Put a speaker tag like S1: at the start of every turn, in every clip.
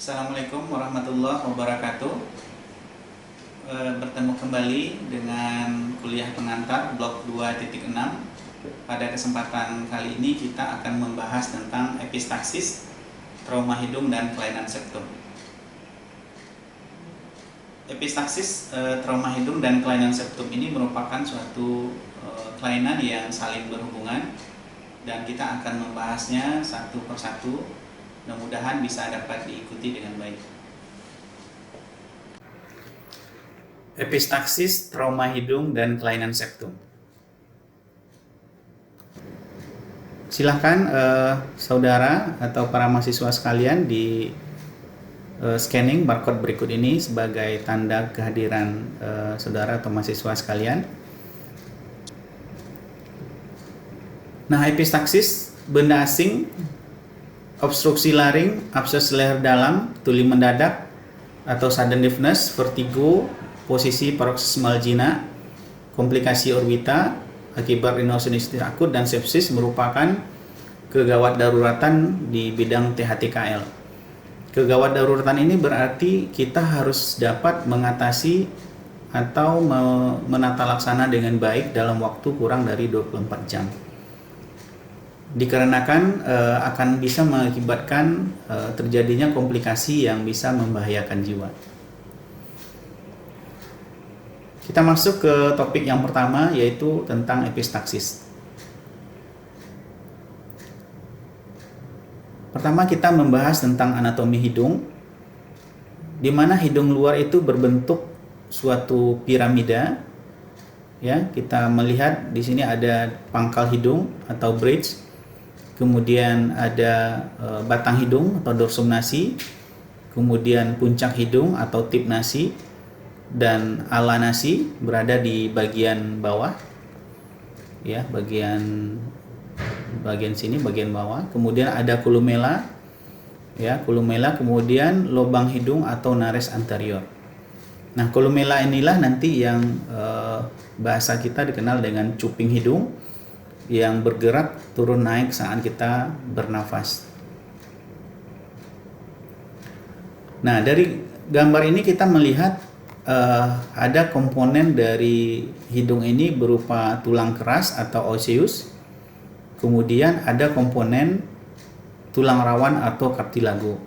S1: Assalamualaikum warahmatullahi wabarakatuh. Bertemu kembali dengan kuliah pengantar blok 2.6. Pada kesempatan kali ini kita akan membahas tentang epistaksis, trauma hidung dan kelainan septum. Epistaksis, trauma hidung dan kelainan septum ini merupakan suatu kelainan yang saling berhubungan dan kita akan membahasnya satu persatu. Mudah-mudahan bisa dapat diikuti dengan baik. Epistaksis, trauma hidung dan kelainan septum. Silahkan saudara atau para mahasiswa sekalian di scanning barcode berikut ini sebagai tanda kehadiran saudara atau mahasiswa sekalian. Nah, epistaksis, benda asing, obstruksi laring, abses leher dalam, tuli mendadak atau sudden deafness, vertigo, posisi paroxysmal gina, komplikasi orbita akibat rhinosinusitis akut dan sepsis merupakan kegawat daruratan di bidang THTKL. Kegawat daruratan ini berarti kita harus dapat mengatasi atau menata laksana dengan baik dalam waktu kurang dari 24 jam. Dikarenakan akan bisa mengakibatkan terjadinya komplikasi yang bisa membahayakan jiwa. Kita masuk ke topik yang pertama, yaitu tentang epistaksis. Pertama kita membahas tentang anatomi hidung, di mana hidung luar itu berbentuk suatu piramida. Ya, kita melihat di sini ada pangkal hidung atau bridge. Kemudian ada batang hidung atau dorsum nasi, kemudian puncak hidung atau tip nasi, dan ala nasi berada di bagian bawah, ya, bagian sini, bagian bawah. Kemudian ada columella, ya, columella, kemudian lubang hidung atau nares anterior. Nah, columella inilah nanti yang bahasa kita dikenal dengan cuping hidung, yang bergerak turun naik saat kita bernafas. Nah, dari gambar ini kita melihat ada komponen dari hidung ini berupa tulang keras atau osseus, kemudian ada komponen tulang rawan atau cartilago.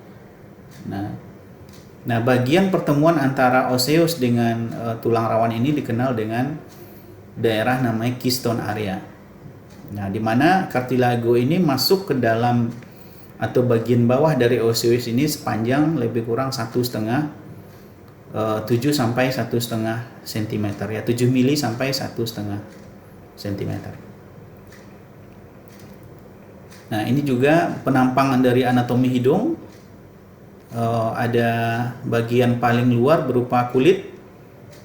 S1: Nah, bagian pertemuan antara osseus dengan tulang rawan ini dikenal dengan daerah namanya keystone area. Nah, di mana cartilago ini masuk ke dalam atau bagian bawah dari osseus ini sepanjang lebih kurang 1,5 7 sampai 1,5 cm, ya, 7 mili sampai 1,5 cm. Nah, ini juga penampangan dari anatomi hidung. Ada bagian paling luar berupa kulit,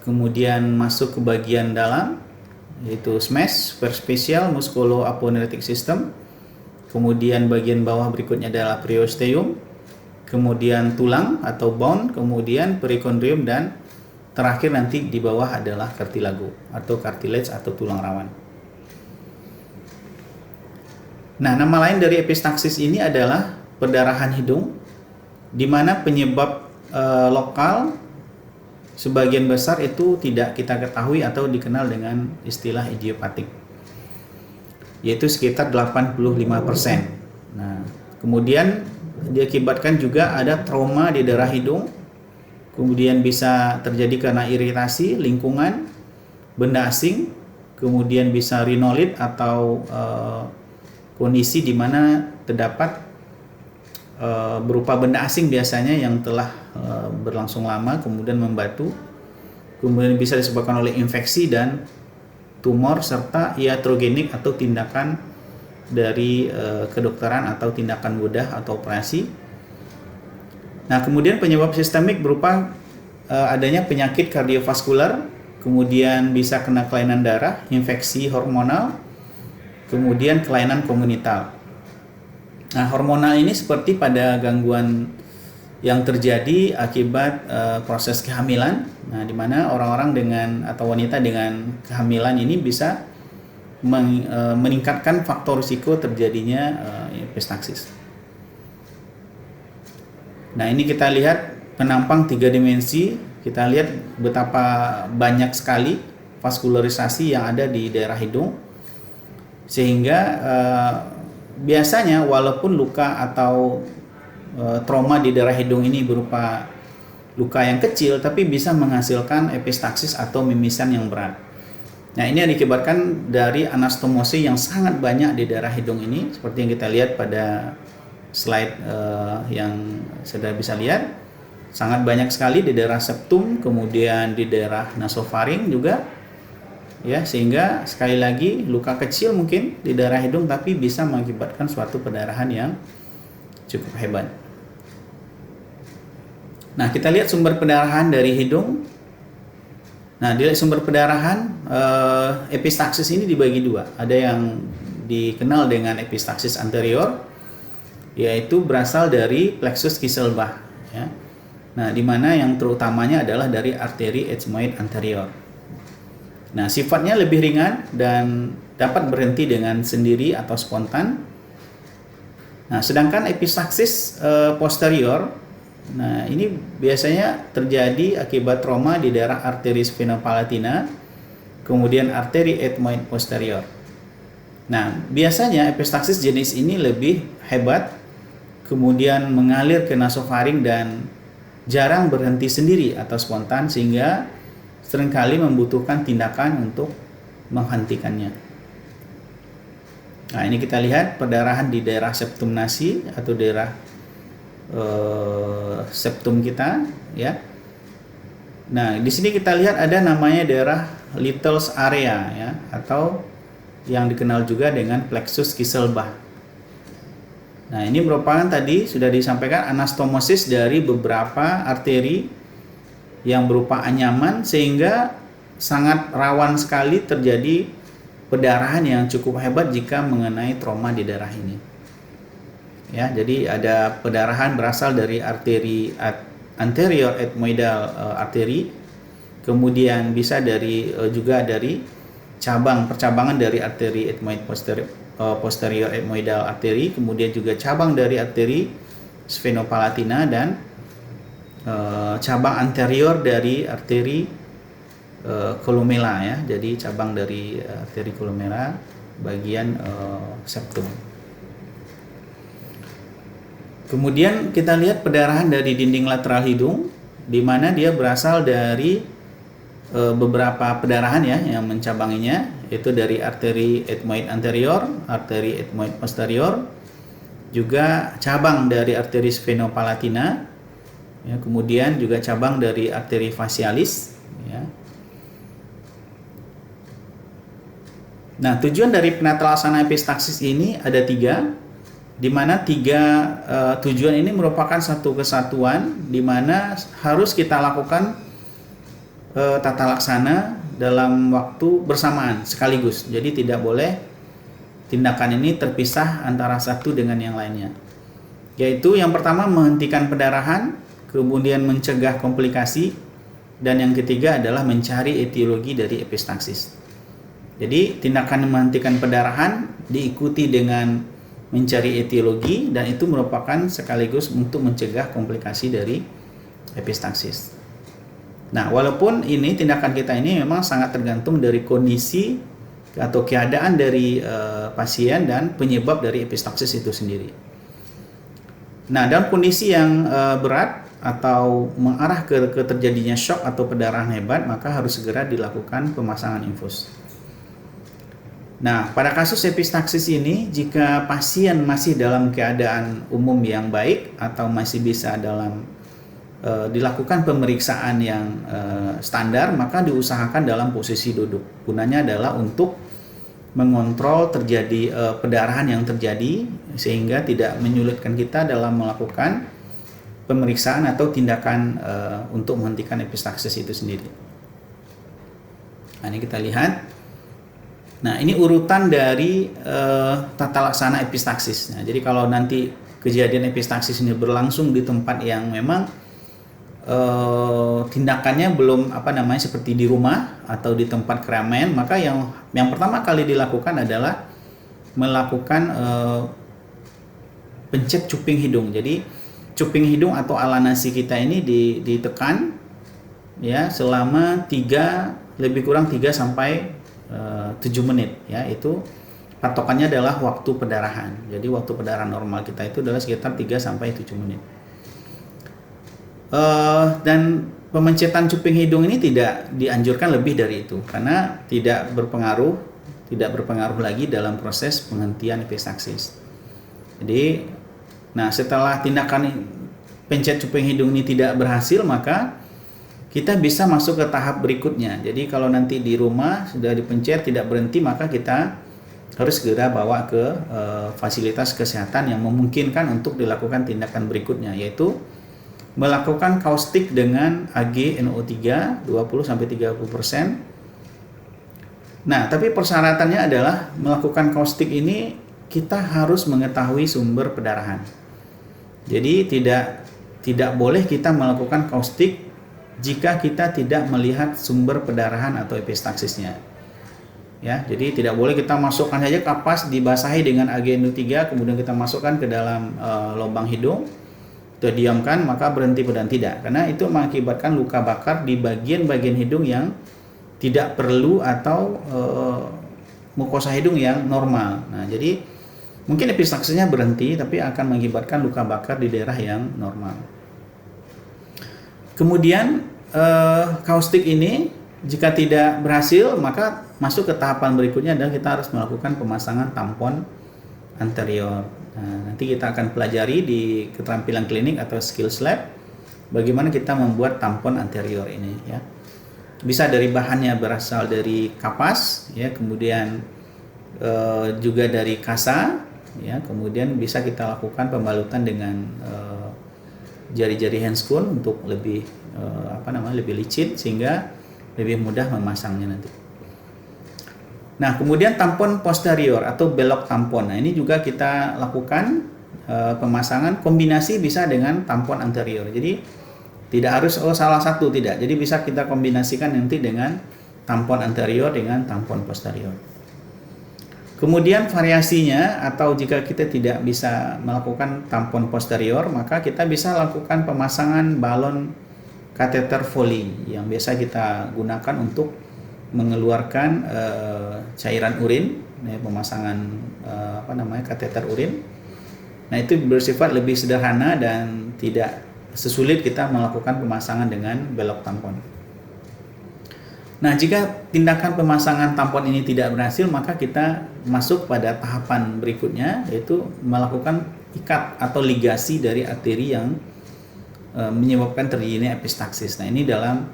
S1: kemudian masuk ke bagian dalam yaitu SMES, superficial musculo-aponeurotic system. Kemudian bagian bawah berikutnya adalah periosteum, kemudian tulang atau bone, kemudian perikondrium, dan terakhir nanti di bawah adalah cartilago atau cartilage atau tulang rawan. Nah, nama lain dari epistaksis ini adalah perdarahan hidung, di mana penyebab lokal sebagian besar itu tidak kita ketahui atau dikenal dengan istilah idiopatik, yaitu sekitar 85%. Nah, kemudian diakibatkan juga ada trauma di daerah hidung, kemudian bisa terjadi karena iritasi lingkungan, benda asing, kemudian bisa rhinolit atau kondisi di mana terdapat berupa benda asing biasanya yang telah berlangsung lama kemudian membatu, kemudian bisa disebabkan oleh infeksi dan tumor, serta iatrogenik atau tindakan dari kedokteran atau tindakan bedah atau operasi. Nah, kemudian penyebab sistemik berupa adanya penyakit kardiovaskular, kemudian bisa kena kelainan darah, infeksi hormonal, kemudian kelainan komunital. Nah, hormonal ini seperti pada gangguan yang terjadi akibat proses kehamilan. Nah, di mana orang-orang dengan atau wanita dengan kehamilan ini bisa meningkatkan faktor risiko terjadinya epistaksis. Nah, ini kita lihat penampang 3 dimensi. Kita lihat betapa banyak sekali vaskularisasi yang ada di daerah hidung, sehingga biasanya walaupun luka atau trauma di daerah hidung ini berupa luka yang kecil, tapi bisa menghasilkan epistaksis atau mimisan yang berat. Nah, ini yang dikibatkan dari anastomosis yang sangat banyak di daerah hidung ini, seperti yang kita lihat pada slide yang sudah bisa lihat. Sangat banyak sekali di daerah septum, kemudian di daerah nasofaring juga, ya, sehingga sekali lagi luka kecil mungkin di daerah hidung tapi bisa mengakibatkan suatu pendarahan yang cukup hebat. Nah, kita lihat sumber pendarahan dari hidung. Nah, di sumber pendarahan epistaksis ini dibagi dua. Ada yang dikenal dengan epistaksis anterior, yaitu berasal dari plexus Kieselbach, ya. Nah, di mana yang terutamanya adalah dari arteri ethmoid anterior. Nah, sifatnya lebih ringan dan dapat berhenti dengan sendiri atau spontan. Nah, sedangkan epistaksis posterior, nah ini biasanya terjadi akibat trauma di daerah arteri sphenopalatina, kemudian arteri ethmoid posterior. Nah, biasanya epistaksis jenis ini lebih hebat, kemudian mengalir ke nasofaring dan jarang berhenti sendiri atau spontan, sehingga seringkali membutuhkan tindakan untuk menghentikannya. Nah, ini kita lihat perdarahan di daerah septum nasi atau daerah septum kita, ya. Nah, di sini kita lihat ada namanya daerah Little's area, ya, atau yang dikenal juga dengan plexus Kieselbach. Nah, ini merupakan tadi sudah disampaikan anastomosis dari beberapa arteri yang berupa anyaman, sehingga sangat rawan sekali terjadi pendarahan yang cukup hebat jika mengenai trauma di daerah ini. Ya, jadi ada pendarahan berasal dari arteri anterior ethmoidal arteri, kemudian bisa dari juga dari percabangan dari arteri ethmoid posterior ethmoidal arteri, kemudian juga cabang dari arteri sphenopalatina dan cabang anterior dari arteri columella, ya. Jadi cabang dari arteri columella bagian septum. Kemudian kita lihat pendarahan dari dinding lateral hidung, di mana dia berasal dari beberapa pendarahan, ya, yang mencabanginya, yaitu dari arteri ethmoid anterior, arteri ethmoid posterior, juga cabang dari arteri sphenopalatina, ya, kemudian juga cabang dari arteri facialis, ya. Nah, tujuan dari penata laksana epistaksis ini ada 3, di mana 3 tujuan ini merupakan satu kesatuan, di mana harus kita lakukan tata laksana dalam waktu bersamaan sekaligus. Jadi tidak boleh tindakan ini terpisah antara satu dengan yang lainnya. Yaitu yang pertama menghentikan pendarahan, kemudian mencegah komplikasi, dan yang ketiga adalah mencari etiologi dari epistaksis. Jadi tindakan menghentikan pendarahan diikuti dengan mencari etiologi, dan itu merupakan sekaligus untuk mencegah komplikasi dari epistaksis. Nah, walaupun ini tindakan kita ini memang sangat tergantung dari kondisi atau keadaan dari pasien dan penyebab dari epistaksis itu sendiri. Nah, dalam kondisi yang berat atau mengarah ke terjadinya shock atau pendarahan hebat, maka harus segera dilakukan pemasangan infus. Nah, pada kasus epistaksis ini, jika pasien masih dalam keadaan umum yang baik atau masih bisa dilakukan pemeriksaan yang standar, maka diusahakan dalam posisi duduk. Gunanya adalah untuk mengontrol terjadi pendarahan yang terjadi, sehingga tidak menyulitkan kita dalam melakukan pemeriksaan atau tindakan untuk menghentikan epistaksis itu sendiri. Nah, ini kita lihat. Nah, ini urutan dari tata laksana epistaksis. Nah, jadi kalau nanti kejadian epistaksis ini berlangsung di tempat yang memang tindakannya belum seperti di rumah atau di tempat keramaian, maka yang pertama kali dilakukan adalah melakukan pencet cuping hidung. Jadi cuping hidung atau ala nasi kita ini ditekan ya selama lebih kurang 3 sampai 7 menit ya. Itu patokannya adalah waktu perdarahan. Jadi waktu perdarahan normal kita itu adalah sekitar 3 sampai 7 menit. Dan pemencetan cuping hidung ini tidak dianjurkan lebih dari itu karena tidak berpengaruh lagi dalam proses penghentian epistaxis. Jadi, setelah tindakan pencet cuping hidung ini tidak berhasil, maka kita bisa masuk ke tahap berikutnya. Jadi kalau nanti di rumah sudah dipencet tidak berhenti, maka kita harus segera bawa ke fasilitas kesehatan yang memungkinkan untuk dilakukan tindakan berikutnya, yaitu melakukan kaustik dengan AgNO3 20-30%. Nah, tapi persyaratannya adalah melakukan kaustik ini kita harus mengetahui sumber perdarahan. Jadi tidak boleh kita melakukan kaustik jika kita tidak melihat sumber perdarahan atau epistaxisnya. Ya, jadi tidak boleh kita masukkan saja kapas dibasahi dengan AgNO3 kemudian kita masukkan ke dalam lubang hidung, kita diamkan maka berhenti dan tidak, karena itu mengakibatkan luka bakar di bagian-bagian hidung yang tidak perlu atau mukosa hidung yang normal. Nah, jadi mungkin epistaxisnya berhenti tapi akan mengakibatkan luka bakar di daerah yang normal. Kemudian kaustik ini jika tidak berhasil maka masuk ke tahapan berikutnya adalah kita harus melakukan pemasangan tampon anterior. Nah, nanti kita akan pelajari di keterampilan klinik atau skills lab bagaimana kita membuat tampon anterior ini ya. Bisa dari bahannya berasal dari kapas ya, kemudian juga dari kasa ya, kemudian bisa kita lakukan pembalutan dengan jari-jari handscoon untuk lebih lebih licin sehingga lebih mudah memasangnya nanti. Nah, kemudian tampon posterior atau belok tampon. Nah, ini juga kita lakukan pemasangan kombinasi bisa dengan tampon anterior. Jadi tidak harus salah satu, tidak. Jadi bisa kita kombinasikan nanti dengan tampon anterior dengan tampon posterior. Kemudian variasinya atau jika kita tidak bisa melakukan tampon posterior, maka kita bisa lakukan pemasangan balon kateter Foley yang biasa kita gunakan untuk mengeluarkan cairan urin, pemasangan kateter urin. Nah, itu bersifat lebih sederhana dan tidak sesulit kita melakukan pemasangan dengan belok tampon. Nah, jika tindakan pemasangan tampon ini tidak berhasil, maka kita masuk pada tahapan berikutnya, yaitu melakukan ikat atau ligasi dari arteri yang menyebabkan terjadinya epistaxis. Nah, ini dalam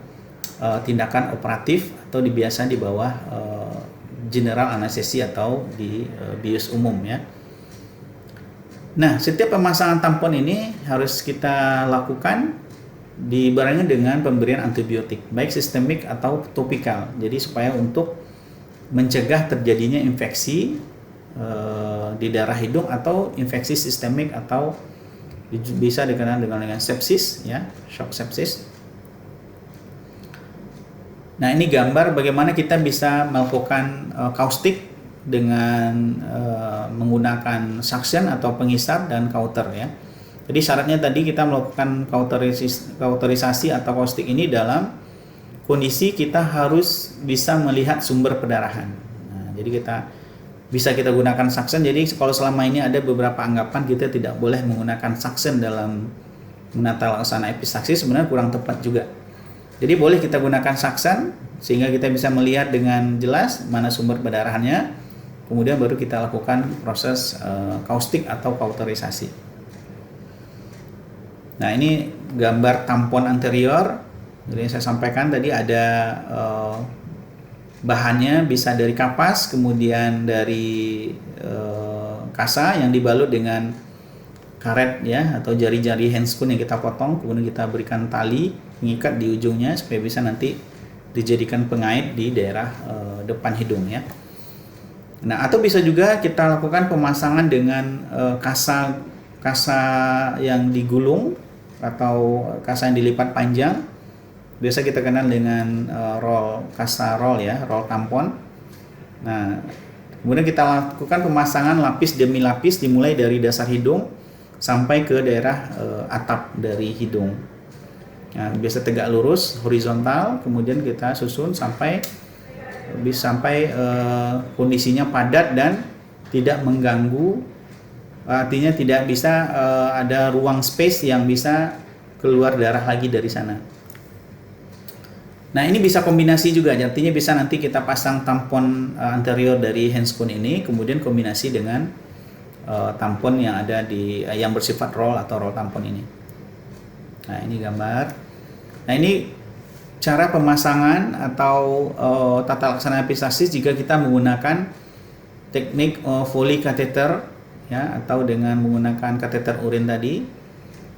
S1: tindakan operatif atau biasa di bawah general anestesi atau di bius umum ya. Nah, setiap pemasangan tampon ini harus kita lakukan dibarengi dengan pemberian antibiotik, baik sistemik atau topikal. Jadi supaya untuk mencegah terjadinya infeksi di daerah hidung atau infeksi sistemik atau bisa dikenal dengan sepsis ya, shock sepsis. Nah, ini gambar bagaimana kita bisa melakukan kaustik dengan menggunakan suction atau pengisap dan kauter ya. Jadi syaratnya tadi kita melakukan kauterisasi atau kaustik ini dalam kondisi kita harus bisa melihat sumber perdarahan. Nah, jadi bisa kita gunakan suction. Jadi kalau selama ini ada beberapa anggapan kita tidak boleh menggunakan suction dalam menata laksana epistaxis, sebenarnya kurang tepat juga. Jadi boleh kita gunakan suction sehingga kita bisa melihat dengan jelas mana sumber perdarahannya. Kemudian baru kita lakukan proses kaustik atau kauterisasi. Nah, ini gambar tampon anterior. Jadi saya sampaikan tadi ada bahannya bisa dari kapas, kemudian dari kasa yang dibalut dengan karet ya atau jari-jari handscoon yang kita potong, kemudian kita berikan tali mengikat di ujungnya supaya bisa nanti dijadikan pengait di daerah depan hidung ya. Nah, atau bisa juga kita lakukan pemasangan dengan kasa yang digulung atau kasa yang dilipat panjang. Biasa kita kenal dengan kasa roll ya, roll tampon. Nah, kemudian kita lakukan pemasangan lapis demi lapis dimulai dari dasar hidung, sampai ke daerah atap dari hidung. Nah, biasa tegak lurus, horizontal, kemudian kita susun sampai kondisinya padat dan tidak mengganggu, artinya tidak bisa ada ruang space yang bisa keluar darah lagi dari sana. Nah, ini bisa kombinasi juga, artinya bisa nanti kita pasang tampon anterior dari handscoon ini, kemudian kombinasi dengan tampon yang ada yang bersifat roll atau roll tampon ini. Nah, ini gambar. Nah, ini cara pemasangan atau tata laksana epistaxis jika kita menggunakan teknik Foley catheter, ya, atau dengan menggunakan kateter urin tadi.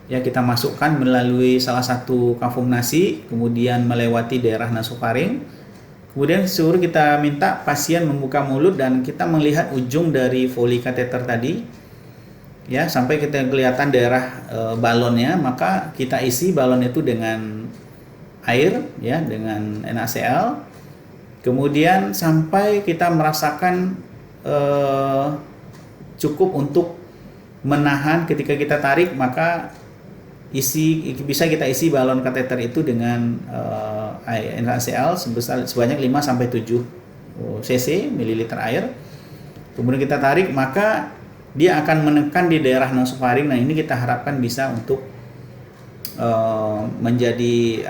S1: Ya, kita masukkan melalui salah satu kafum nasi, kemudian melewati daerah nasofaring. Kemudian suruh kita minta pasien membuka mulut dan kita melihat ujung dari Foley catheter tadi, ya, sampai kita kelihatan daerah balonnya, maka kita isi balon itu dengan air, ya, dengan NaCl. Kemudian sampai kita merasakan cukup untuk menahan ketika kita tarik, maka bisa kita isi balon kateter itu dengan NaCl sebanyak 5 sampai 7 cc mililiter air. Kemudian kita tarik, maka dia akan menekan di daerah nasofaring. Nah, ini kita harapkan bisa untuk menjadi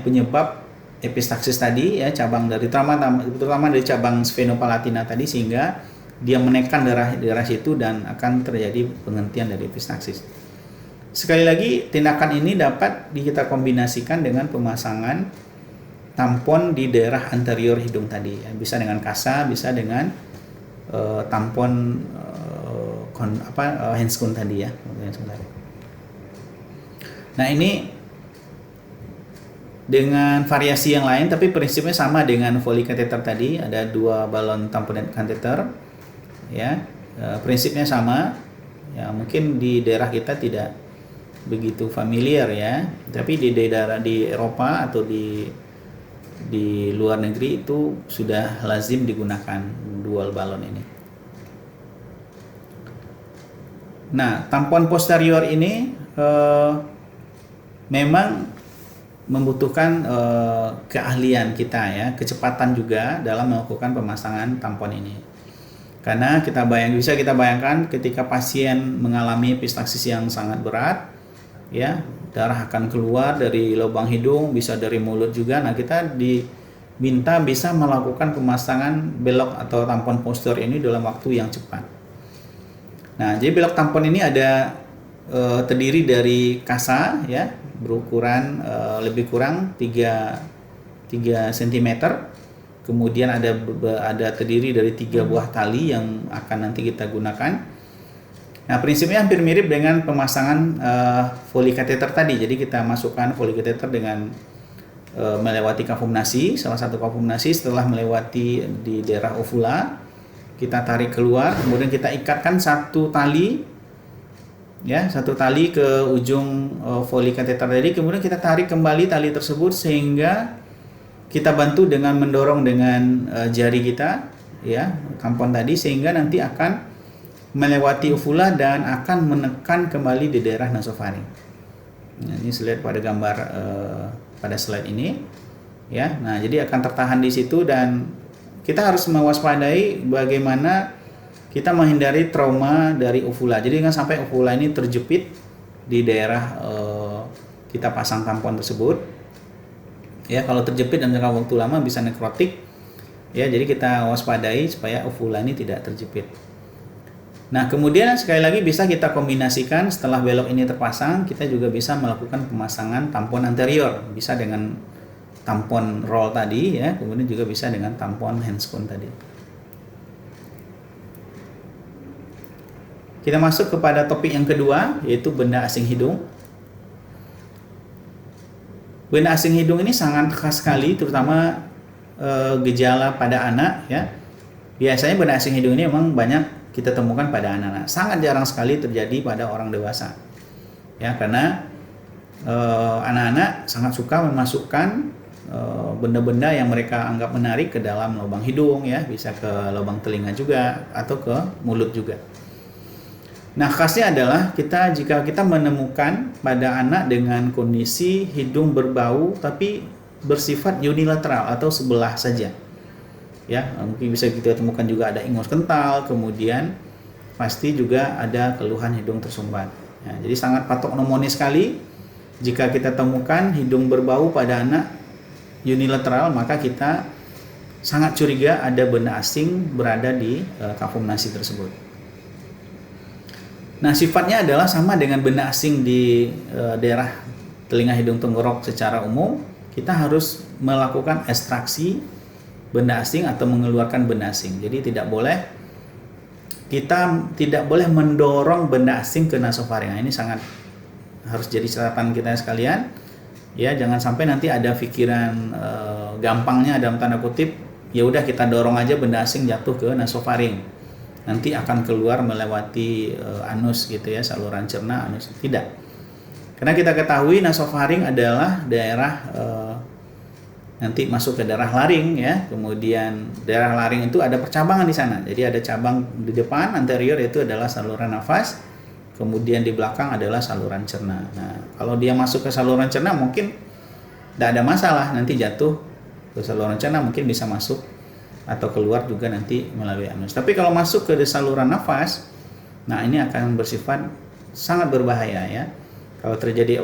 S1: penyebab epistaxis tadi, ya, cabang dari terutama dari cabang sphenopalatina tadi, sehingga dia menekan darah situ dan akan terjadi penghentian dari epistaxis. Sekali lagi, tindakan ini dapat kita kombinasikan dengan pemasangan tampon di daerah anterior hidung tadi, ya. Bisa dengan kasa, bisa dengan tampon handscoon tadi, ya. Nah, ini dengan variasi yang lain, tapi prinsipnya sama dengan Foley catheter tadi. Ada 2 balon tampon catheter, ya. Prinsipnya sama, ya. Mungkin di daerah kita tidak begitu familiar, ya, tapi di daerah di Eropa atau di luar negeri itu sudah lazim digunakan dual balon ini. Nah, tampon posterior ini memang membutuhkan keahlian kita, ya, kecepatan juga dalam melakukan pemasangan tampon ini. Karena bisa kita bayangkan ketika pasien mengalami epistaxis yang sangat berat, ya, darah akan keluar dari lubang hidung, bisa dari mulut juga. Nah, kita diminta bisa melakukan pemasangan belok atau tampon posterior ini dalam waktu yang cepat. Nah, jadi belok tampon ini terdiri dari kasa, ya, berukuran lebih kurang 3 cm. Kemudian ada terdiri dari 3 buah tali yang akan nanti kita gunakan. Nah, prinsipnya hampir mirip dengan pemasangan Foley catheter tadi. Jadi kita masukkan Foley catheter dengan melewati kafum nasi, salah satu kafum nasi. Setelah melewati di daerah ovula, kita tarik keluar, kemudian kita ikatkan satu tali, ya, satu tali ke ujung Foley catheter tadi. Kemudian kita tarik kembali tali tersebut sehingga kita bantu dengan mendorong dengan jari kita, ya, tampon tadi, sehingga nanti akan melewati uvula dan akan menekan kembali di daerah nasofaring. Nah, ini lihat pada gambar pada slide ini, ya. Nah, jadi akan tertahan di situ dan kita harus mewaspadai bagaimana kita menghindari trauma dari uvula. Jadi jangan sampai uvula ini terjepit di daerah kita pasang tampon tersebut. Ya, kalau terjepit dan jangka waktu lama bisa nekrotik. Ya, jadi kita waspadai supaya uvula ini tidak terjepit. Nah, kemudian sekali lagi bisa kita kombinasikan setelah belok ini terpasang, kita juga bisa melakukan pemasangan tampon anterior. Bisa dengan tampon roll tadi, ya, kemudian juga bisa dengan tampon handscoon tadi. Kita masuk kepada topik yang kedua, yaitu benda asing hidung. Benda asing hidung ini sangat khas sekali, terutama gejala pada anak, ya. Biasanya benda asing hidung ini memang banyak kita temukan pada anak-anak. Sangat jarang sekali terjadi pada orang dewasa, ya, karena anak-anak sangat suka memasukkan benda-benda yang mereka anggap menarik ke dalam lubang hidung, ya, bisa ke lubang telinga juga atau ke mulut juga. Nah, khasnya adalah jika kita menemukan pada anak dengan kondisi hidung berbau tapi bersifat unilateral atau sebelah saja. Ya, mungkin bisa kita temukan juga ada ingus kental, kemudian pasti juga ada keluhan hidung tersumbat. Ya, jadi sangat patognomoni sekali jika kita temukan hidung berbau pada anak unilateral, maka kita sangat curiga ada benda asing berada di kafum nasi tersebut. Nah, sifatnya adalah sama dengan benda asing di daerah telinga hidung tenggorok secara umum. Kita harus melakukan ekstraksi benda asing atau mengeluarkan benda asing. Jadi kita tidak boleh mendorong benda asing ke nasofaring. Nah, ini sangat harus jadi catatan kita sekalian. Ya, jangan sampai nanti ada pikiran gampangnya dalam tanda kutip, ya udah kita dorong aja benda asing jatuh ke nasofaring. Nanti akan keluar melewati anus gitu ya, saluran cerna anus. Tidak. Karena kita ketahui nasofaring adalah daerah nanti masuk ke daerah laring ya. Kemudian daerah laring itu ada percabangan di sana. Jadi ada cabang di depan anterior itu adalah saluran nafas. Kemudian di belakang adalah saluran cerna. Nah, kalau dia masuk ke saluran cerna mungkin tidak ada masalah, nanti jatuh ke saluran cerna mungkin bisa masuk atau keluar juga nanti melalui anus. Tapi kalau masuk ke saluran nafas, nah ini akan bersifat sangat berbahaya ya. Kalau terjadi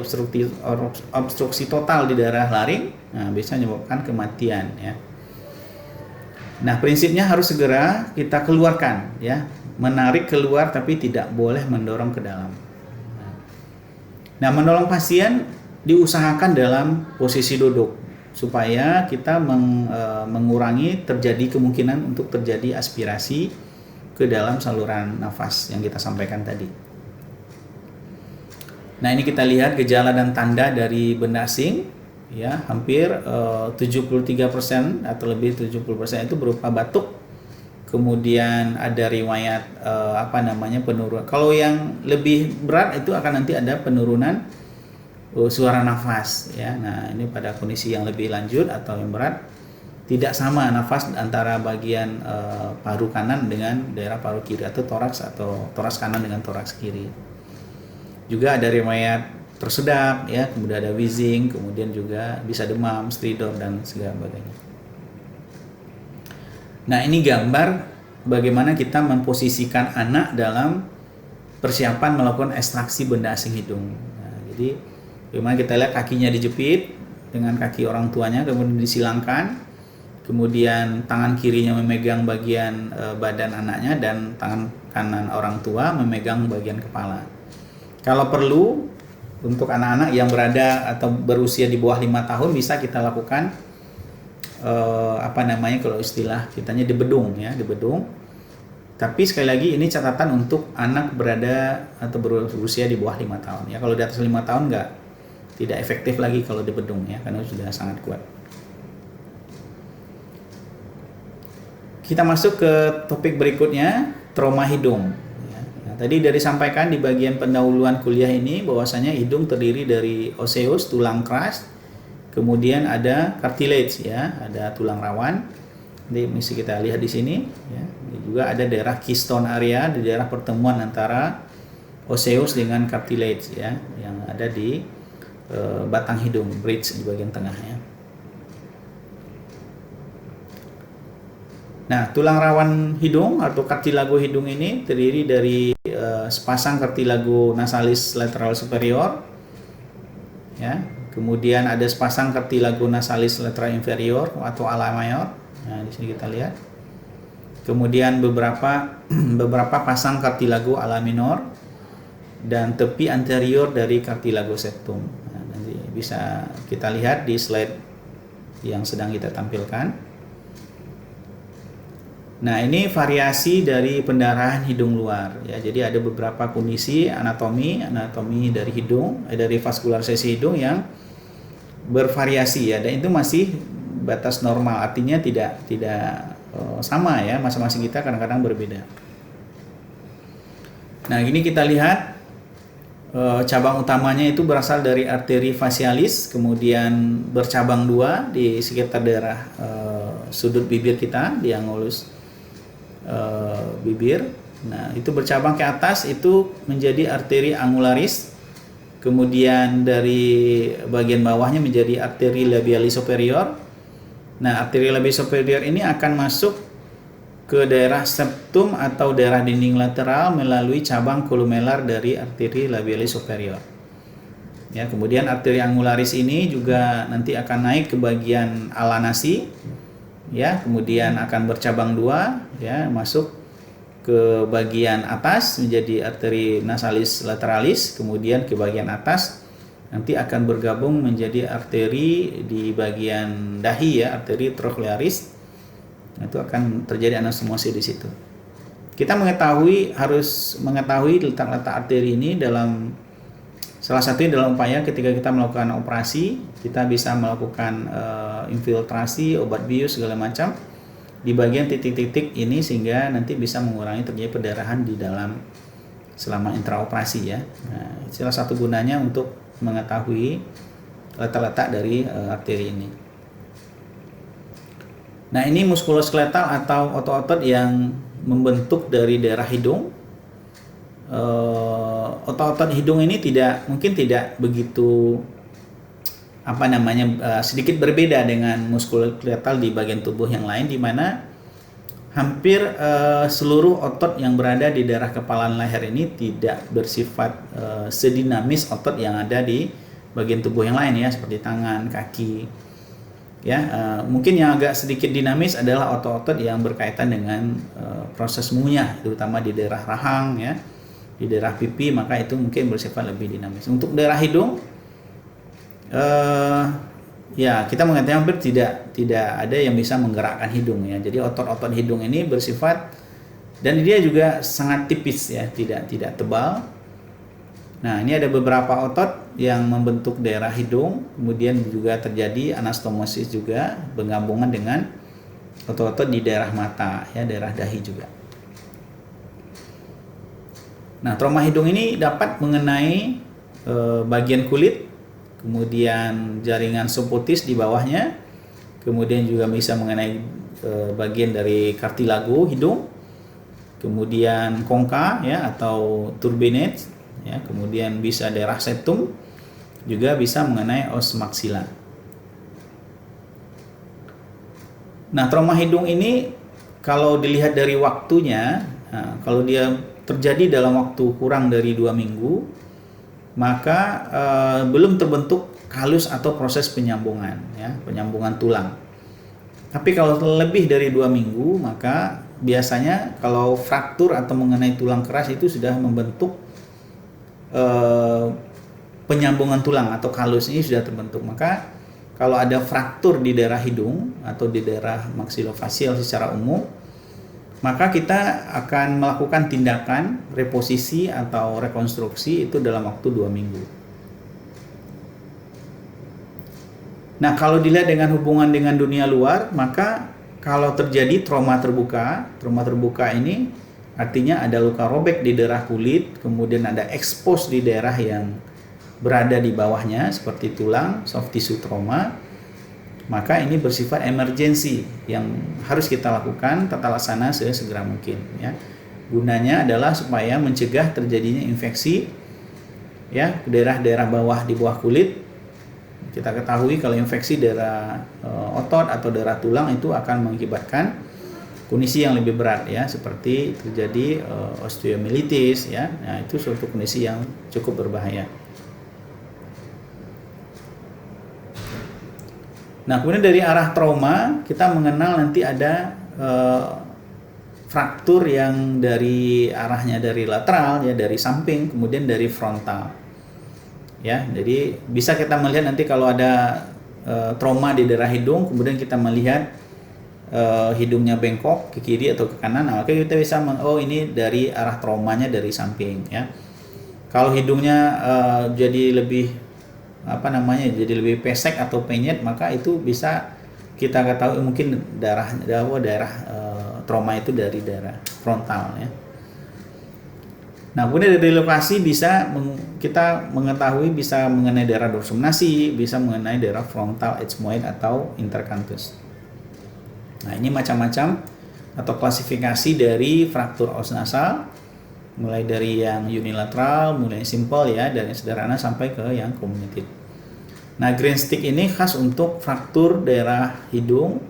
S1: obstruksi total di daerah laring, nah bisa menyebabkan kematian ya. Nah, prinsipnya harus segera kita keluarkan ya, menarik keluar tapi tidak boleh mendorong ke dalam. Nah, menolong pasien diusahakan dalam posisi duduk supaya kita mengurangi terjadi kemungkinan untuk terjadi aspirasi ke dalam saluran nafas yang kita sampaikan tadi. Nah, ini kita lihat gejala dan tanda dari benda asing ya, hampir 73% atau lebih 70% itu berupa batuk. Kemudian ada riwayat penurunan. Kalau yang lebih berat itu akan nanti ada penurunan suara nafas ya. Nah, ini pada kondisi yang lebih lanjut atau yang berat tidak sama nafas antara bagian paru kanan dengan daerah paru kiri atau toraks kanan dengan toraks kiri. Juga ada riwayat tersedak ya, kemudian ada wheezing, kemudian juga bisa demam, stridor dan segala macamnya. Nah, ini gambar bagaimana kita memposisikan anak dalam persiapan melakukan ekstraksi benda asing hidung. Nah, jadi bagaimana kita lihat kakinya dijepit dengan kaki orang tuanya, kemudian disilangkan, kemudian tangan kirinya memegang bagian badan anaknya dan tangan kanan orang tua memegang bagian kepala. Kalau perlu untuk anak-anak yang berada atau berusia di bawah 5 tahun bisa kita lakukan kalau istilah kitanya dibedung ya, dibedung. Tapi sekali lagi ini catatan untuk anak berada atau berusia di bawah 5 tahun ya. Kalau di atas 5 tahun tidak efektif lagi kalau dibedung ya, karena sudah sangat kuat. Kita masuk ke topik berikutnya, trauma hidung. Tadi dari sampaikan di bagian pendahuluan kuliah ini bahwasanya hidung terdiri dari osseous, tulang keras, kemudian ada cartilage ya, ada tulang rawan. Ini mesti kita lihat di sini ya. Juga ada daerah keystone area di daerah pertemuan antara osseous dengan cartilage ya, yang ada di batang hidung, bridge di bagian tengah ya. Nah, tulang rawan hidung atau cartilago hidung ini terdiri dari sepasang cartilago nasalis lateral superior ya, kemudian ada sepasang cartilago nasalis lateral inferior atau ala mayor. Nah, di sini kita lihat. Kemudian beberapa pasang cartilago ala minor dan tepi anterior dari cartilago septum. Nah, nanti bisa kita lihat di slide yang sedang kita tampilkan. Nah, ini variasi dari pendarahan hidung luar ya. Jadi ada beberapa kondisi anatomi dari hidung, dari vaskularisasi hidung yang bervariasi ya, dan itu masih batas normal, artinya tidak sama ya, masing-masing kita kadang-kadang berbeda. Nah, ini kita lihat cabang utamanya itu berasal dari arteri facialis, kemudian bercabang dua di sekitar daerah sudut bibir kita, di angulus bibir, Nah, itu bercabang ke atas itu menjadi arteri angularis. Kemudian dari bagian bawahnya menjadi arteri labialis superior. Nah, arteri labialis superior ini akan masuk ke daerah septum atau daerah dinding lateral melalui cabang kolumelar dari arteri labialis superior. Ya, kemudian arteri angularis ini juga nanti akan naik ke bagian ala nasi, ya, kemudian akan bercabang dua, ya, masuk ke bagian atas menjadi arteri nasalis lateralis, kemudian ke bagian atas nanti akan bergabung menjadi arteri di bagian dahi, ya, arteri trochlearis. Itu akan terjadi anastomosis di situ. Kita harus mengetahui letak-letak arteri ini dalam salah satunya dalam upaya ketika kita melakukan operasi, kita bisa melakukan infiltrasi, obat bius segala macam di bagian titik-titik ini sehingga nanti bisa mengurangi terjadi perdarahan di dalam selama intraoperasi, ya. Nah, salah satu gunanya untuk mengetahui letak-letak dari arteri ini. Nah, ini muskuloskeletal atau otot-otot yang membentuk dari daerah hidung. Otot-otot hidung ini mungkin tidak begitu sedikit berbeda dengan muskuloskeletal di bagian tubuh yang lain, di mana hampir seluruh otot yang berada di daerah kepala dan leher ini tidak bersifat sedinamis otot yang ada di bagian tubuh yang lain, ya, seperti tangan, kaki. Ya, mungkin yang agak sedikit dinamis adalah otot-otot yang berkaitan dengan proses mengunyah, terutama di daerah rahang, ya, di daerah pipi, maka itu mungkin bersifat lebih dinamis. Untuk daerah hidung, ya, kita mengatakan hampir tidak ada yang bisa menggerakkan hidung, ya. Jadi otot-otot hidung ini bersifat, dan dia juga sangat tipis, ya, tidak tebal. Nah, ini ada beberapa otot yang membentuk daerah hidung, kemudian juga terjadi anastomosis juga bergabungan dengan otot-otot di daerah mata, ya, daerah dahi juga. Nah, trauma hidung ini dapat mengenai bagian kulit, kemudian jaringan subkutis di bawahnya, kemudian juga bisa mengenai bagian dari kartilago hidung, kemudian kongka, ya, atau turbinate, ya, kemudian bisa daerah septum, juga bisa mengenai os maksila. Nah, trauma hidung ini kalau dilihat dari waktunya, kalau dia terjadi dalam waktu kurang dari 2 minggu, maka belum terbentuk kalus atau proses penyambungan, ya, penyambungan tulang. Tapi kalau lebih dari 2 minggu, maka biasanya kalau fraktur atau mengenai tulang keras itu sudah membentuk penyambungan tulang atau kalus ini sudah terbentuk. Maka kalau ada fraktur di daerah hidung atau di daerah maksilofasial secara umum, maka kita akan melakukan tindakan reposisi atau rekonstruksi itu dalam waktu 2 minggu. Nah, kalau dilihat dengan hubungan dengan dunia luar, maka kalau terjadi trauma terbuka ini artinya ada luka robek di daerah kulit, kemudian ada expose di daerah yang berada di bawahnya seperti tulang, soft tissue trauma, maka ini bersifat emergensi yang harus kita lakukan tata laksana sesegera mungkin, ya. Gunanya adalah supaya mencegah terjadinya infeksi, ya, daerah-daerah bawah di bawah kulit. Kita ketahui kalau infeksi daerah otot atau daerah tulang itu akan mengakibatkan kondisi yang lebih berat, ya, seperti terjadi osteomyelitis, ya. Nah, itu suatu kondisi yang cukup berbahaya. Nah, kemudian dari arah trauma kita mengenal nanti ada fraktur yang dari arahnya dari lateral, ya, dari samping, kemudian dari frontal, ya. Jadi bisa kita melihat nanti kalau ada trauma di daerah hidung, kemudian kita melihat hidungnya bengkok ke kiri atau ke kanan, nah, maka kita bisa ini dari arah traumanya dari samping, ya. Kalau hidungnya jadi lebih jadi lebih pesek atau penyet, maka itu bisa kita ketahui mungkin daerah trauma itu dari daerah frontal, ya. Nah, kemudian dari lokasi kita mengetahui bisa mengenai daerah dorsum nasi, bisa mengenai daerah frontal ethmoid atau intercanthus. Nah, ini macam-macam atau klasifikasi dari fraktur os nasal, mulai dari yang unilateral, mulai simple ya, dari yang sederhana sampai ke yang cumulative. Nah, green stick ini khas untuk fraktur daerah hidung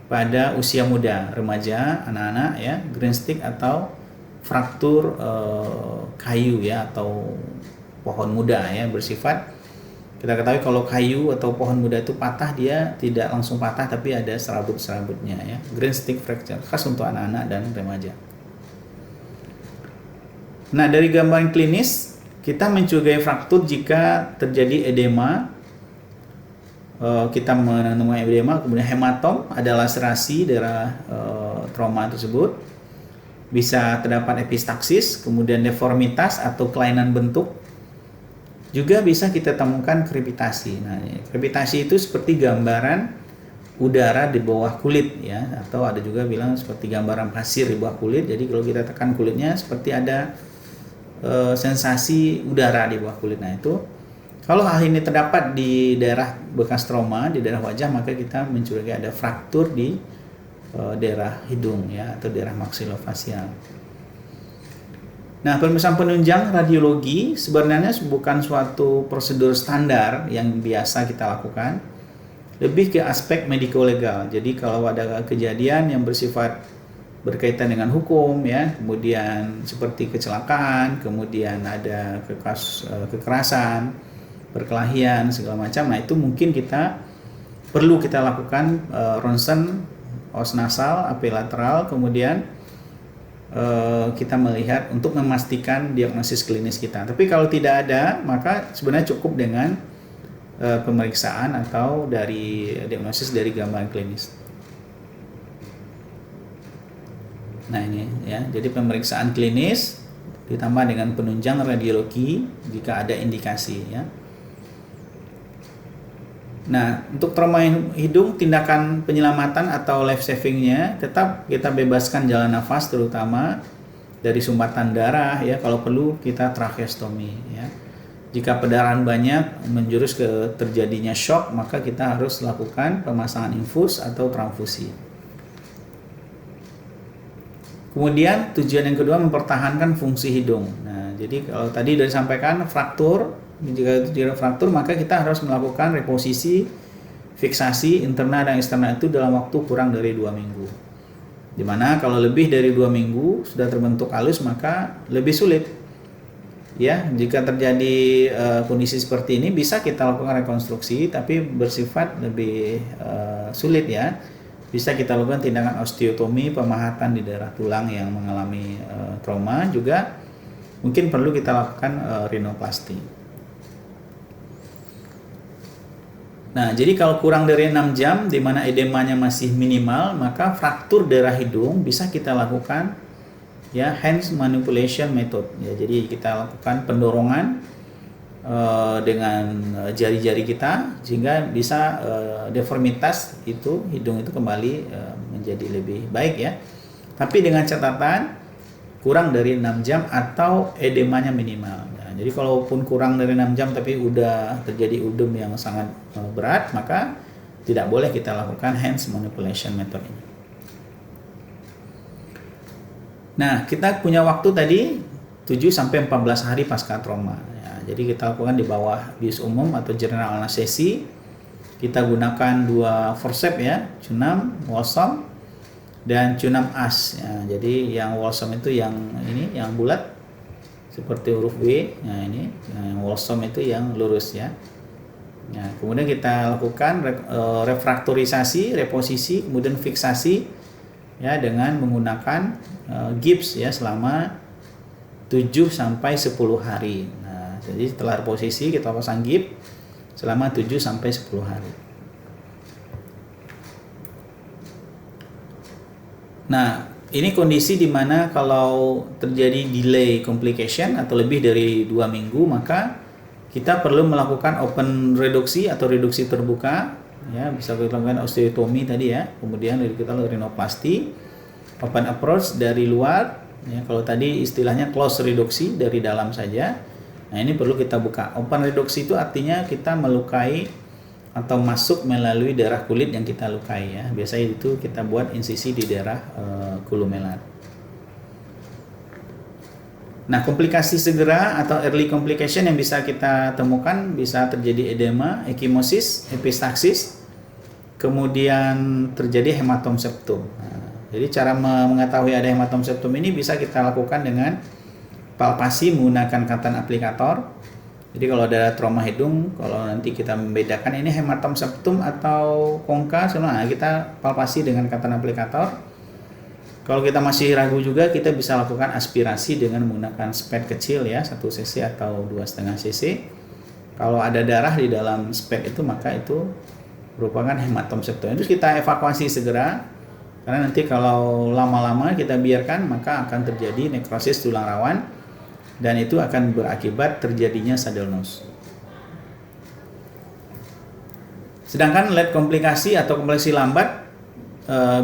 S1: pada usia muda, remaja, anak-anak ya, green stick atau fraktur kayu ya, atau pohon muda ya, bersifat, kita ketahui kalau kayu atau pohon muda itu patah, dia tidak langsung patah tapi ada serabut-serabutnya ya. Green stick fracture khas untuk anak-anak dan remaja. Nah, dari gambaran klinis kita mencurigai fraktur jika terjadi edema. Kita menemukan edema, kemudian hematom, ada laserasi daerah trauma tersebut. Bisa terdapat epistaksis, kemudian deformitas atau kelainan bentuk. Juga bisa kita temukan krepitasi. Nah, krepitasi itu seperti gambaran udara di bawah kulit ya, atau ada juga bilang seperti gambaran pasir di bawah kulit. Jadi kalau kita tekan kulitnya seperti ada sensasi udara di bawah kulit. Nah, itu kalau hal ini terdapat di daerah bekas trauma, di daerah wajah, maka kita mencurigai ada fraktur di daerah hidung ya, atau daerah maksilofacial. Nah, pemeriksaan penunjang radiologi sebenarnya bukan suatu prosedur standar yang biasa kita lakukan, lebih ke aspek mediko-legal. Jadi kalau ada kejadian yang bersifat berkaitan dengan hukum ya, kemudian seperti kecelakaan, kemudian ada kekerasan, perkelahian segala macam, nah itu mungkin perlu kita lakukan ronsen os nasal, apilateral, kemudian kita melihat untuk memastikan diagnosis klinis kita. Tapi kalau tidak ada, maka sebenarnya cukup dengan pemeriksaan atau dari diagnosis dari gambaran klinis. Nah ini ya, jadi pemeriksaan klinis ditambah dengan penunjang radiologi jika ada indikasi ya. Nah, untuk trauma hidung, tindakan penyelamatan atau life savingnya tetap kita bebaskan jalan nafas, terutama dari sumbatan darah ya. Kalau perlu kita tracheostomi ya. Jika perdarahan banyak menjurus ke terjadinya shock, maka kita harus lakukan pemasangan infus atau transfusi. Kemudian tujuan yang kedua mempertahankan fungsi hidung. Nah, jadi kalau tadi sudah disampaikan fraktur, jika terjadi fraktur maka kita harus melakukan reposisi, fiksasi internal dan eksternal itu dalam waktu kurang dari 2 minggu. Dimana kalau lebih dari 2 minggu sudah terbentuk halus maka lebih sulit. Ya, jika terjadi kondisi seperti ini bisa kita lakukan rekonstruksi tapi bersifat lebih sulit ya. Bisa kita lakukan tindakan osteotomi, pemahatan di daerah tulang yang mengalami trauma, juga mungkin perlu kita lakukan rinoplasti. Nah, jadi kalau kurang dari 6 jam di mana edemanya masih minimal, maka fraktur daerah hidung bisa kita lakukan ya hands manipulation method. Ya, jadi kita lakukan pendorongan dengan jari-jari kita sehingga bisa deformitas itu hidung itu kembali menjadi lebih baik ya. Tapi dengan catatan kurang dari 6 jam atau edemanya minimal. Jadi kalaupun kurang dari 6 jam tapi udah terjadi udem yang sangat berat, maka tidak boleh kita lakukan hands manipulation method ini. Nah, kita punya waktu tadi 7-14 hari pasca trauma. Ya, jadi kita lakukan di bawah bius umum atau general anestesi. Kita gunakan 2 forceps ya, cunam, walsam, dan cunam as. Ya, jadi yang walsam itu yang ini, yang bulat, seperti huruf W. Nah ini yang walsam itu yang lurus ya. Nah, kemudian kita lakukan refraktorisasi, reposisi, kemudian fiksasi ya dengan menggunakan gips ya selama 7-10 hari. Nah, jadi setelah reposisi kita pasang gips selama 7-10 hari. Nah, ini kondisi di mana kalau terjadi delay complication atau lebih dari 2 minggu, maka kita perlu melakukan open reduksi atau reduksi terbuka ya, bisa kita lakukan osteotomi tadi ya, kemudian kita lakukan rinoplasti, open approach dari luar ya, kalau tadi istilahnya close reduksi dari dalam saja. Nah, ini perlu kita buka. Open reduksi itu artinya kita melukai atau masuk melalui daerah kulit yang kita lukai ya. Biasanya itu kita buat insisi di daerah kulumelar. Nah, komplikasi segera atau early complication yang bisa kita temukan bisa terjadi edema, ekimosis, epistaxis, kemudian terjadi hematom septum. Nah, jadi cara mengetahui ada hematom septum ini bisa kita lakukan dengan palpasi menggunakan cotton aplikator. Jadi kalau ada trauma hidung, kalau nanti kita membedakan ini hematom septum atau kongka, sebenarnya kita palpasi dengan cotton aplikator. Kalau kita masih ragu juga, kita bisa lakukan aspirasi dengan menggunakan spade kecil ya, 1 cc atau 2,5 cc. Kalau ada darah di dalam spade itu, maka itu merupakan hematom septum. Itu kita evakuasi segera, karena nanti kalau lama-lama kita biarkan, maka akan terjadi nekrosis tulang rawan, dan itu akan berakibat terjadinya saddle nose. Sedangkan late komplikasi atau komplikasi lambat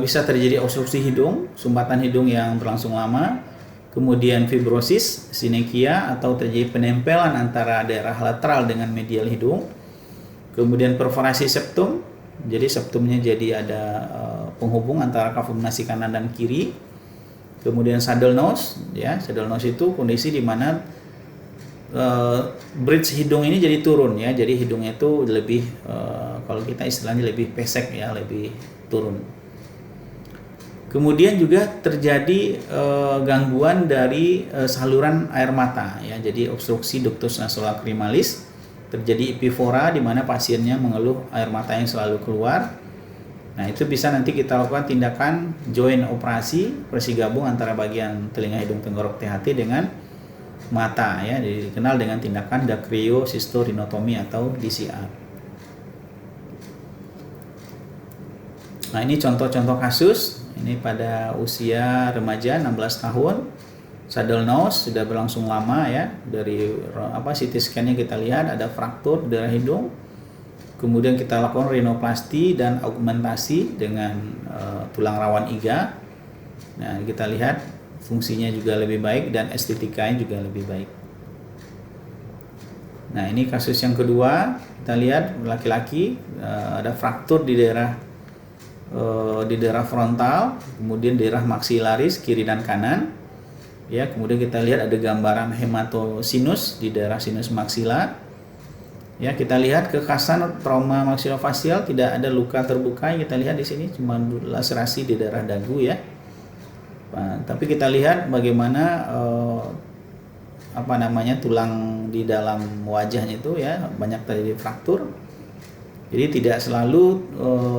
S1: bisa terjadi obstruksi hidung, sumbatan hidung yang berlangsung lama, kemudian fibrosis, sinekia atau terjadi penempelan antara daerah lateral dengan medial hidung, kemudian perforasi septum, jadi septumnya jadi ada penghubung antara kafum nasi kanan dan kiri, kemudian saddle nose, ya saddle nose itu kondisi di mana bridge hidung ini jadi turun ya, jadi hidungnya itu lebih kalau kita istilahnya lebih pesek ya, lebih turun. Kemudian juga terjadi gangguan dari saluran air mata ya, jadi obstruksi ductus nasolacrimalis, terjadi epifora di mana pasiennya mengeluh air mata yang selalu keluar. Nah, itu bisa nanti kita lakukan tindakan joint operasi persigabung antara bagian telinga hidung tenggorok THT dengan mata ya, dikenal dengan tindakan dacryocystorhinotomy atau DCR. Nah, ini contoh-contoh kasus. Ini pada usia remaja 16 tahun, saddle nose sudah berlangsung lama ya. Dari CT scan-nya kita lihat ada fraktur daerah hidung. Kemudian kita lakukan rinoplasti dan augmentasi dengan tulang rawan iga. Nah, kita lihat fungsinya juga lebih baik dan estetikanya juga lebih baik. Nah, ini kasus yang kedua, kita lihat laki-laki ada fraktur di daerah frontal, kemudian daerah maksilaris kiri dan kanan. Ya, kemudian kita lihat ada gambaran hematosinus di daerah sinus maksila. Ya, kita lihat kekhasan trauma maksilofacial, tidak ada luka terbuka. Kita lihat di sini cuma laserasi di daerah dagu ya. Nah, tapi kita lihat bagaimana tulang di dalam wajahnya itu ya banyak terjadi fraktur. Jadi tidak selalu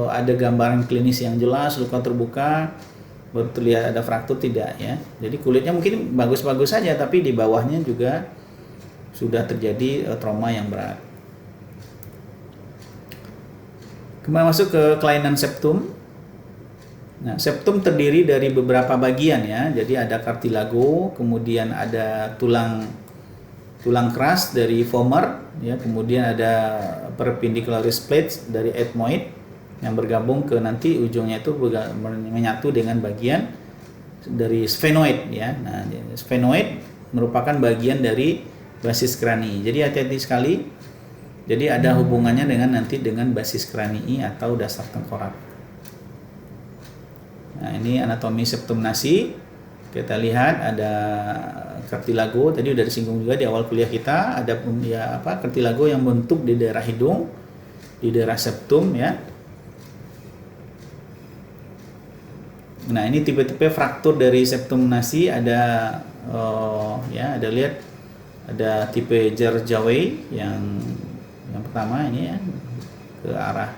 S1: ada gambaran klinis yang jelas, luka terbuka, baru terlihat ada fraktur, tidak ya. Jadi kulitnya mungkin bagus-bagus saja, tapi di bawahnya juga sudah terjadi trauma yang berat. Kembali masuk ke kelainan septum. Nah, septum terdiri dari beberapa bagian ya. Jadi ada cartilago, kemudian ada tulang keras dari vomer ya, kemudian ada perpendicularis plates dari ethmoid yang bergabung ke nanti ujungnya itu menyatu dengan bagian dari sphenoid ya. Nah, sphenoid merupakan bagian dari basis kranii. Jadi hati-hati sekali. Jadi ada hubungannya dengan basis kranii atau dasar tengkorak. Nah, ini anatomi septum nasi. Kita lihat ada cartilago, tadi udah disinggung juga di awal kuliah kita, ada cartilago yang bentuk di daerah hidung, di daerah septum ya. Nah, ini tipe-tipe fraktur dari septum nasi ada lihat ada tipe Jarjaway yang pertama ini ya ke arah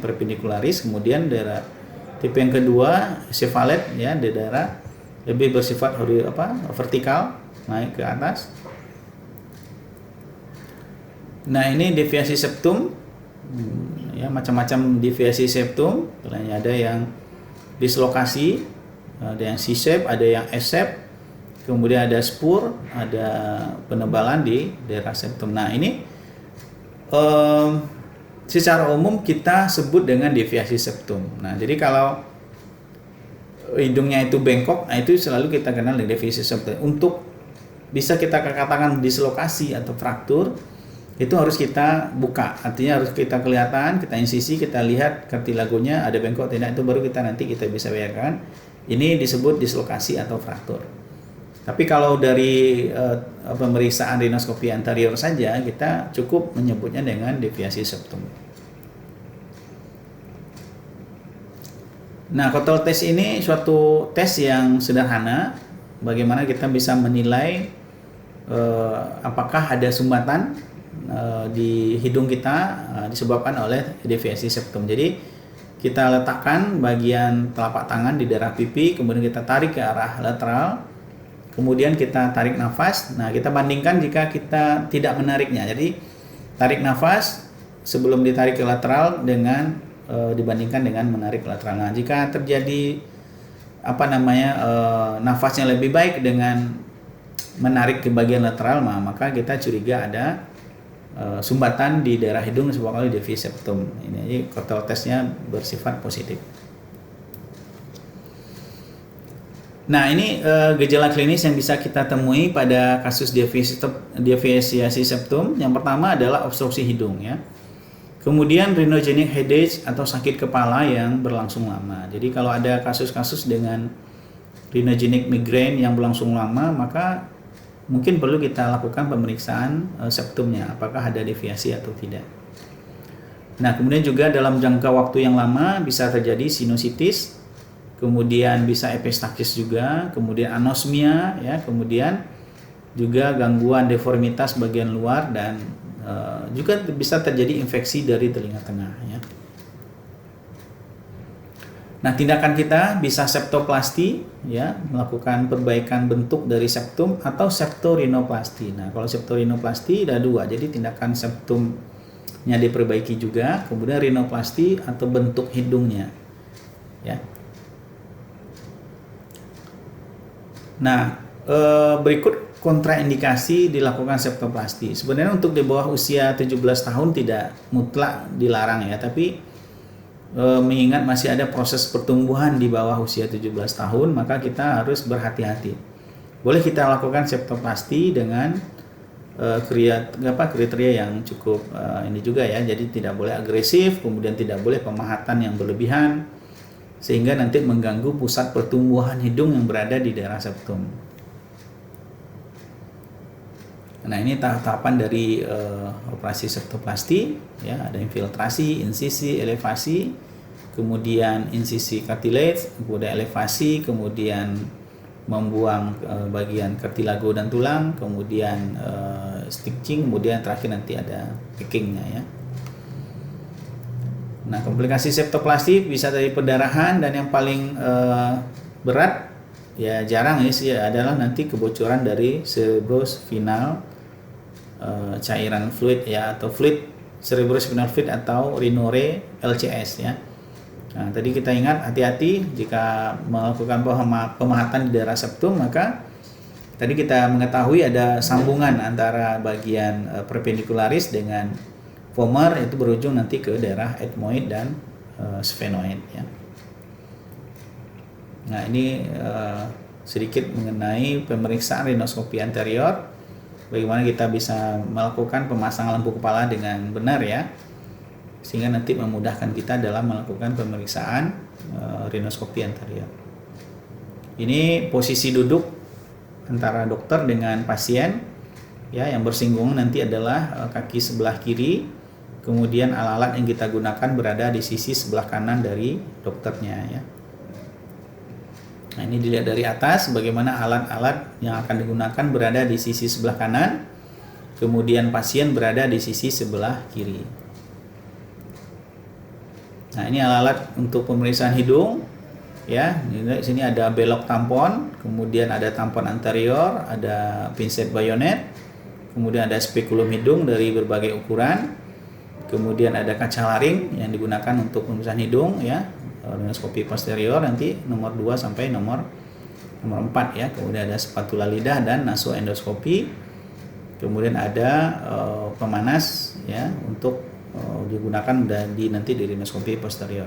S1: perpendicularis, kemudian daerah tipe yang kedua cephalic ya, di daerah lebih bersifat vertikal naik ke atas. Nah, ini deviasi septum ya, macam-macam deviasi septum. Ada yang dislokasi, ada yang C-shape, ada yang S-shape, kemudian ada spur, ada penebalan di daerah septum. Nah, ini secara umum kita sebut dengan deviasi septum. Nah, jadi kalau hidungnya itu bengkok, nah itu selalu kita kenal dengan deviasi septum. Untuk bisa kita katakan dislokasi atau fraktur, itu harus kita buka, artinya harus kita kelihatan, kita insisi, kita lihat kartilagonya ada bengkok tidak, itu baru nanti kita bisa bedakan ini disebut dislokasi atau fraktur. Tapi kalau dari pemeriksaan rinoskopi anterior saja, kita cukup menyebutnya dengan deviasi septum. Nah, Kotl test ini suatu tes yang sederhana, bagaimana kita bisa menilai apakah ada sumbatan di hidung kita disebabkan oleh deviasi septum. Jadi kita letakkan bagian telapak tangan di daerah pipi, kemudian kita tarik ke arah lateral, kemudian kita tarik nafas. Nah, kita bandingkan jika kita tidak menariknya. Jadi tarik nafas sebelum ditarik ke lateral dengan dibandingkan dengan menarik ke lateral. Nah, jika terjadi nafasnya lebih baik dengan menarik ke bagian lateral, maka kita curiga ada sumbatan di daerah hidung disebabkan oleh deviasi septum. Ini Kotl testnya bersifat positif. Nah, ini gejala klinis yang bisa kita temui pada kasus deviasi septum. Yang pertama adalah obstruksi hidung, ya. Kemudian rhinogenic headache atau sakit kepala yang berlangsung lama. Jadi kalau ada kasus-kasus dengan rhinogenic migraine yang berlangsung lama, maka mungkin perlu kita lakukan pemeriksaan septumnya, apakah ada deviasi atau tidak. Nah, kemudian juga dalam jangka waktu yang lama bisa terjadi sinusitis, kemudian bisa epistaxis juga, kemudian anosmia, ya, kemudian juga gangguan deformitas bagian luar, dan juga bisa terjadi infeksi dari telinga tengah, ya. Nah, tindakan kita bisa septoplasti, ya, melakukan perbaikan bentuk dari septum, atau septorinoplasti. Nah, kalau septorinoplasti ada dua, jadi tindakan septumnya diperbaiki juga, kemudian rinoplasti atau bentuk hidungnya, ya. Nah, berikut kontraindikasi dilakukan septoplasti. Sebenarnya untuk di bawah usia 17 tahun tidak mutlak dilarang, ya, tapi mengingat masih ada proses pertumbuhan di bawah usia 17 tahun, maka kita harus berhati-hati. Boleh kita lakukan septoplasti dengan kriteria yang cukup ini juga, ya. Jadi tidak boleh agresif, kemudian tidak boleh pemahatan yang berlebihan sehingga nanti mengganggu pusat pertumbuhan hidung yang berada di daerah septum. Nah, ini tahap-tahapan dari operasi septoplasti, ya. Ada infiltrasi, insisi, elevasi, kemudian insisi cartilage, kemudian elevasi, kemudian membuang bagian cartilago dan tulang, kemudian stitching, kemudian terakhir nanti ada pickingnya, ya. Nah, komplikasi septoplasti bisa dari perdarahan, dan yang paling berat, ya jarang ya sih, adalah nanti kebocoran dari cerebrospinal cairan fluid, ya, atau fluid cerebrospinal fluid atau Rinore LCS, ya. Nah, tadi kita ingat hati-hati jika melakukan pemahatan di daerah septum, maka tadi kita mengetahui ada sambungan antara bagian perpendikularis dengan vomer, itu berujung nanti ke daerah ethmoid dan sphenoid, ya. Nah, ini sedikit mengenai pemeriksaan rinoskopi anterior, bagaimana kita bisa melakukan pemasangan lampu kepala dengan benar, ya, sehingga nanti memudahkan kita dalam melakukan pemeriksaan rinoskopi anterior. Ini posisi duduk antara dokter dengan pasien, ya, yang bersinggungan nanti adalah kaki sebelah kiri, kemudian alat-alat yang kita gunakan berada di sisi sebelah kanan dari dokternya, ya. Nah, ini dilihat dari atas bagaimana alat-alat yang akan digunakan berada di sisi sebelah kanan, kemudian pasien berada di sisi sebelah kiri. Nah, ini alat-alat untuk pemeriksaan hidung, ya. Di sini ada belok tampon, kemudian ada tampon anterior, ada pinset bayonet, kemudian ada spekulum hidung dari berbagai ukuran, kemudian ada kaca laring yang digunakan untuk pemeriksaan hidung, ya. Rinoskopi posterior nanti nomor 2 sampai nomor 4, ya. Kemudian ada spatula lidah dan nasoendoskopi. Kemudian ada pemanas, ya, untuk digunakan nanti di rinoskopi posterior.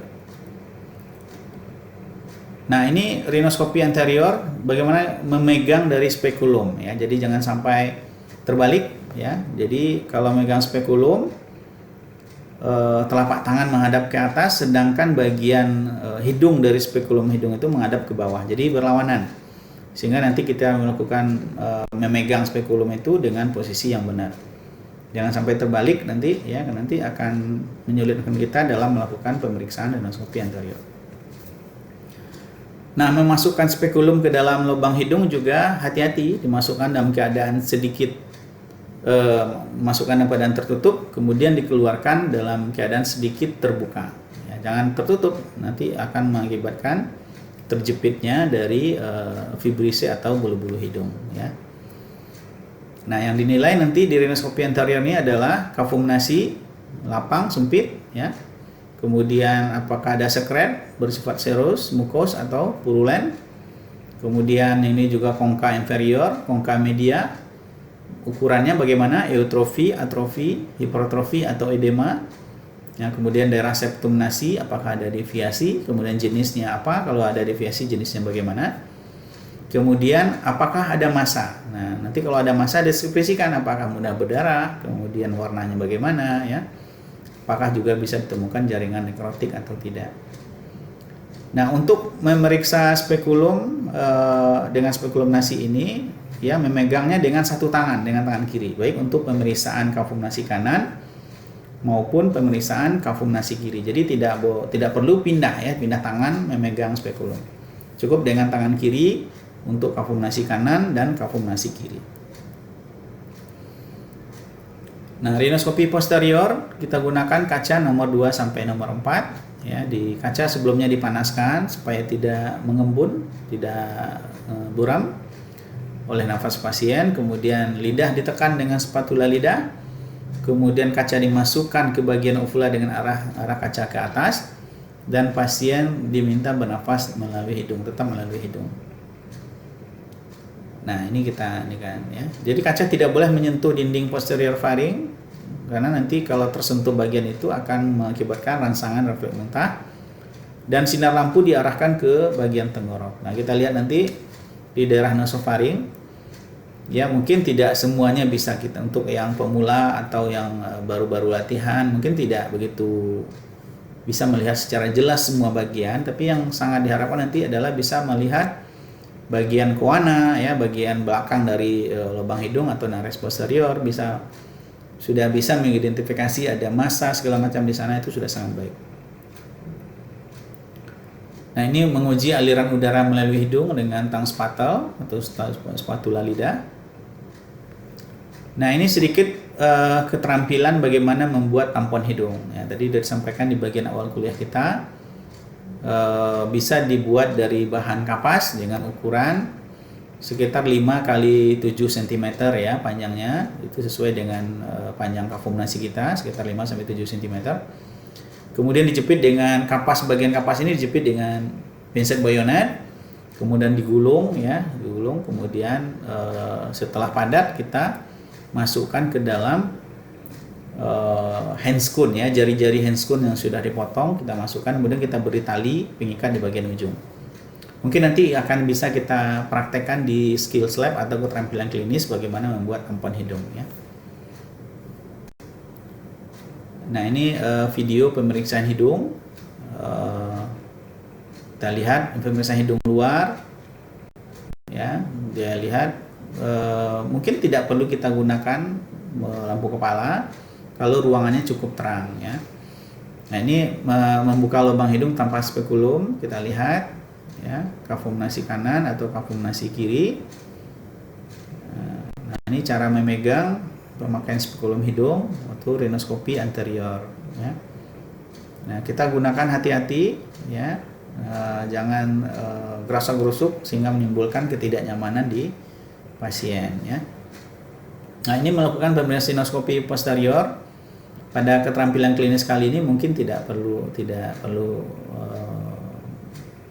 S1: Nah, ini rinoskopi anterior bagaimana memegang dari spekulum, ya. Jadi jangan sampai terbalik, ya. Jadi kalau megang spekulum, telapak tangan menghadap ke atas, sedangkan bagian hidung dari spekulum hidung itu menghadap ke bawah. Jadi berlawanan, sehingga nanti kita melakukan memegang spekulum itu dengan posisi yang benar. Jangan sampai terbalik nanti, ya, nanti akan menyulitkan kita dalam melakukan pemeriksaan rhinoskopi anterior. Nah, memasukkan spekulum ke dalam lubang hidung juga hati-hati, dimasukkan dalam keadaan sedikit masukkan dalam keadaan tertutup, kemudian dikeluarkan dalam keadaan sedikit terbuka. Ya, jangan tertutup, nanti akan mengakibatkan terjepitnya dari fibrise atau bulu-bulu hidung. Ya. Nah, yang dinilai nanti di rhinoskopi anterior ini adalah kavum-nasi, lapang, sempit, ya. Kemudian apakah ada sekret bersifat serus, mukos atau purulen. Kemudian ini juga kongka inferior, kongka media. Ukurannya bagaimana? Eutrofi, atrofi, hipertrofi atau edema. Ya, kemudian daerah septum nasi, apakah ada deviasi? Kemudian jenisnya apa? Kalau ada deviasi, jenisnya bagaimana? Kemudian apakah ada massa? Nah, nanti kalau ada massa deskripsikan apakah mudah berdarah, kemudian warnanya bagaimana, ya. Apakah juga bisa ditemukan jaringan nekrotik atau tidak. Nah, untuk memeriksa spekulum dengan spekulum nasi ini, ya, memegangnya dengan satu tangan, dengan tangan kiri, baik untuk pemeriksaan kavum nasi kanan maupun pemeriksaan kavum nasi kiri. Jadi tidak perlu pindah, ya, pindah tangan memegang spekulum. Cukup dengan tangan kiri untuk kavum nasi kanan dan kavum nasi kiri. Nah, rhinoskopi posterior kita gunakan kaca nomor 2 sampai nomor 4, ya. Di kaca sebelumnya dipanaskan supaya tidak mengembun, tidak buram oleh nafas pasien. Kemudian lidah ditekan dengan spatula lidah. Kemudian kaca dimasukkan ke bagian uvula dengan arah kaca ke atas, dan pasien diminta bernafas melalui hidung, tetap melalui hidung. Nah, ini kan, ya. Jadi kaca tidak boleh menyentuh dinding posterior faring, karena nanti kalau tersentuh bagian itu akan mengakibatkan rangsangan refleks muntah, dan sinar lampu diarahkan ke bagian tenggorok. Nah, kita lihat nanti di daerah nasofaring, ya, mungkin tidak semuanya bisa kita, untuk yang pemula atau yang baru-baru latihan mungkin tidak begitu bisa melihat secara jelas semua bagian, tapi yang sangat diharapkan nanti adalah bisa melihat bagian koana, ya, bagian belakang dari lubang hidung atau nares posterior, sudah bisa mengidentifikasi ada massa segala macam di sana, itu sudah sangat baik. Nah, ini menguji aliran udara melalui hidung dengan tang spatel atau spatula lidah. Nah, ini sedikit keterampilan bagaimana membuat tampon hidung. Ya, tadi sudah disampaikan di bagian awal kuliah kita. Bisa dibuat dari bahan kapas dengan ukuran sekitar 5 kali 7 cm, ya, panjangnya. Itu sesuai dengan panjang kavum nasi kita, sekitar 5 sampai 7 cm. Kemudian dijepit dengan kapas, bagian kapas ini dijepit dengan pinset bayonet. Kemudian digulung, ya, kemudian setelah padat kita masukkan ke dalam handscoon, ya, jari-jari handscoon yang sudah dipotong kita masukkan, kemudian kita beri tali pengikat di bagian ujung. Mungkin nanti akan bisa kita praktekkan di skills lab atau keterampilan klinis bagaimana membuat tampon hidung, ya. Nah, ini video pemeriksaan hidung. Kita lihat pemeriksaan hidung luar, ya. Dia lihat mungkin tidak perlu kita gunakan lampu kepala kalau ruangannya cukup terang, ya. Nah, ini membuka lubang hidung tanpa spekulum, kita lihat, ya, kavum nasi kanan atau kavum nasi kiri. Nah, ini cara memegang pemakaian spekulum hidung atau rhinoskopi anterior, ya. Nah, kita gunakan hati-hati, ya, jangan gerasa-gerusuk sehingga menimbulkan ketidaknyamanan di pasien, ya. Nah, ini melakukan pemeriksaan rhinoskopi posterior. Pada keterampilan klinis kali ini mungkin tidak perlu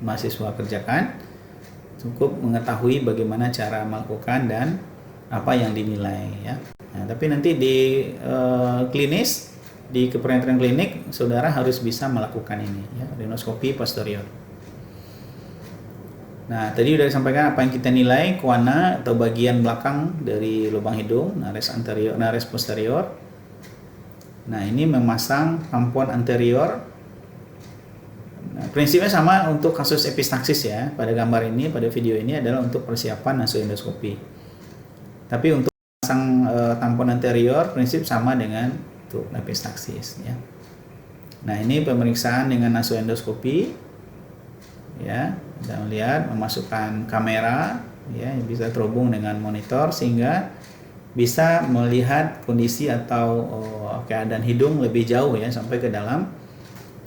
S1: mahasiswa kerjakan, cukup mengetahui bagaimana cara melakukan dan apa yang dinilai, ya. Nah, tapi nanti di klinis, di keperawatan klinik, saudara harus bisa melakukan ini, ya, rhinoskopi posterior. Nah, tadi udah disampaikan apa yang kita nilai koana atau bagian belakang dari lubang hidung, nares anterior, nares posterior. Nah, ini memasang tampon anterior. Nah, prinsipnya sama untuk kasus epistaksis ya. Pada gambar ini, pada video ini adalah untuk persiapan nasoendoskopi. Tapi untuk memasang tampon anterior prinsip sama dengan untuk epistaksis ya. Nah, ini pemeriksaan dengan nasoendoskopi ya. Kita melihat memasukkan kamera ya yang bisa terhubung dengan monitor sehingga bisa melihat kondisi atau keadaan hidung lebih jauh ya sampai ke dalam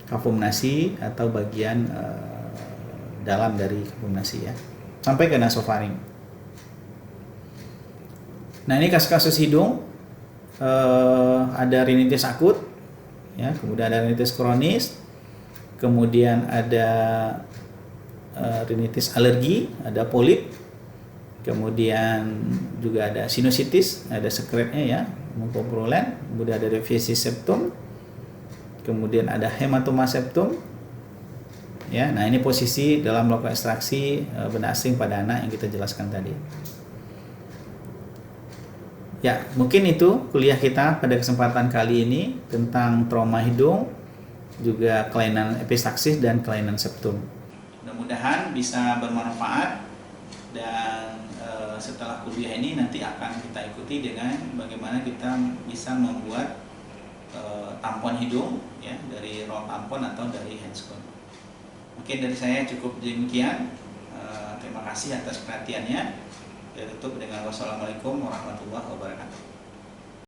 S1: kafum nasi atau bagian dalam dari kafum nasi ya sampai ke nasofaring. Nah, ini kasus-kasus hidung ada rinitis akut ya, kemudian ada rinitis kronis, kemudian ada rinitis alergi, ada polip, kemudian juga ada sinusitis, ada sekretnya ya, mucopurulent, kemudian ada deviasi septum, kemudian ada hematoma septum. Ya, nah ini posisi dalam melakukan ekstraksi benda asing pada anak yang kita jelaskan tadi. Ya, mungkin itu kuliah kita pada kesempatan kali ini tentang trauma hidung, juga kelainan epistaksis dan kelainan septum. Mudah-mudahan bisa bermanfaat dan setelah kuliah ini nanti akan kita ikuti dengan bagaimana kita bisa membuat tampon hidung ya dari roll tampon atau dari handscone. Mungkin dari saya cukup demikian. Terima kasih atas perhatiannya. Saya tutup dengan wassalamualaikum warahmatullahi wabarakatuh.